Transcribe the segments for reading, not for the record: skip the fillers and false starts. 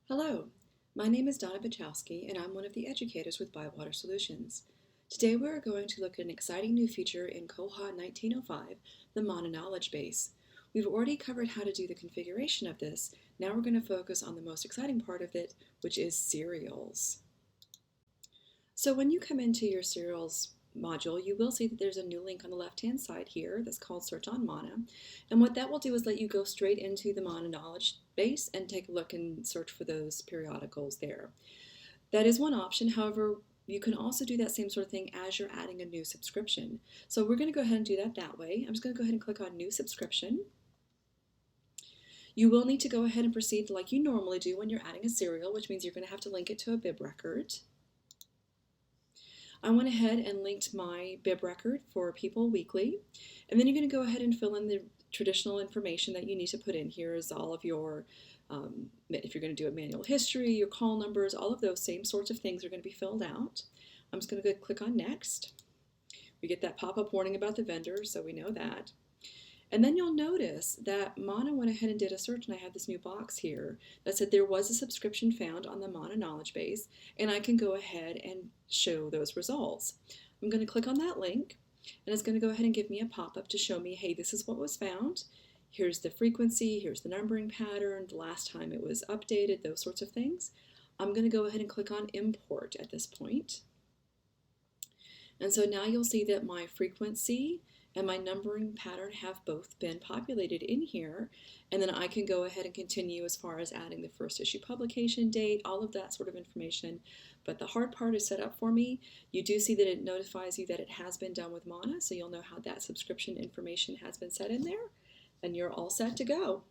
Hello, my name is Donna Bachowski and I'm one of the educators with Bywater Solutions. Today we are going to look at an exciting new feature in Koha 1905, the Mana Knowledge Base. We've already covered how to do the configuration of this. Now we're going to focus on the most exciting part of it, which is serials. So when you come into your serials module, you will see that there's a new link on the left-hand side here that's called Search on Mana. And what that will do is let you go straight into the Mana knowledge base and take a look and search for those periodicals there. That is one option. However, you can also do that same sort of thing as you're adding a new subscription. So we're going to go ahead and do that way. I'm just going to go ahead and click on New Subscription. You will need to go ahead and proceed like you normally do when you're adding a serial, which means you're going to have to link it to a bib record. I went ahead and linked my bib record for People Weekly, and then you're going to go ahead and fill in the traditional information that you need to put in. Here is all of your, if you're going to do a manual history, your call numbers, all of those same sorts of things are going to be filled out. I'm just going to go click on Next. We get that pop-up warning about the vendor, so we know that. And then you'll notice that Mana went ahead and did a search, and I have this new box here that said there was a subscription found on the Mana knowledge base, and I can go ahead and show those results. I'm going to click on that link, and it's going to go ahead and give me a pop-up to show me, hey, this is what was found. Here's the frequency, here's the numbering pattern, the last time it was updated, those sorts of things. I'm going to go ahead and click on Import at this point. And so now you'll see that my frequency and my numbering pattern have both been populated in here, and then I can go ahead and continue as far as adding the first issue publication date, all of that sort of information. But the hard part is set up for me. You do see that it notifies you that it has been done with Mana, so you'll know how that subscription information has been set in there, and you're all set to go.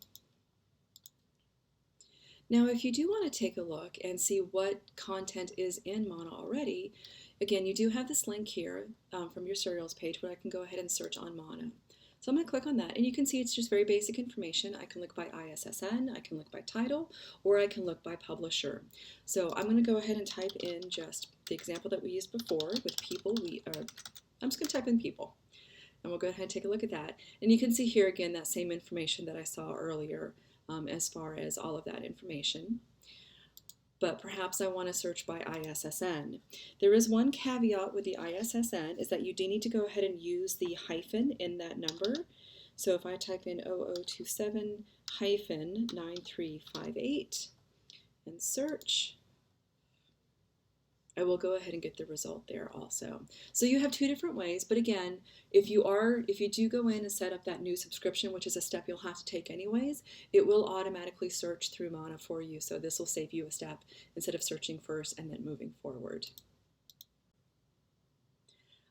Now, if you do want to take a look and see what content is in Mana already, again, you do have this link here from your serials page where I can go ahead and search on Mana. So I'm going to click on that, and you can see it's just very basic information. I can look by ISSN, I can look by title, or I can look by publisher. So I'm going to go ahead and type in just the example that we used before with people. I'm just going to type in people, and we'll go ahead and take a look at that. And you can see here again that same information that I saw earlier as far as all of that information. But perhaps I want to search by ISSN. There is one caveat with the ISSN is that you do need to go ahead and use the hyphen in that number. So if I type in 0027-9358 and search, I will go ahead and get the result there also. So you have two different ways, but again, if you do go in and set up that new subscription, which is a step you'll have to take anyways, it will automatically search through Mana for you. So this will save you a step instead of searching first and then moving forward.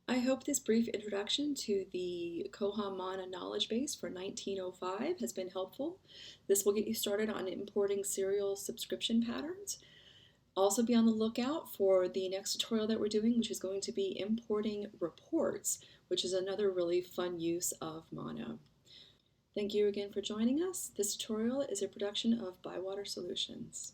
I hope this brief introduction to the Koha Mana knowledge base for 1905 has been helpful. This will get you started on importing serial subscription patterns. Also be on the lookout for the next tutorial that we're doing, which is going to be importing reports, which is another really fun use of Mana. Thank you again for joining us. This tutorial is a production of Bywater Solutions.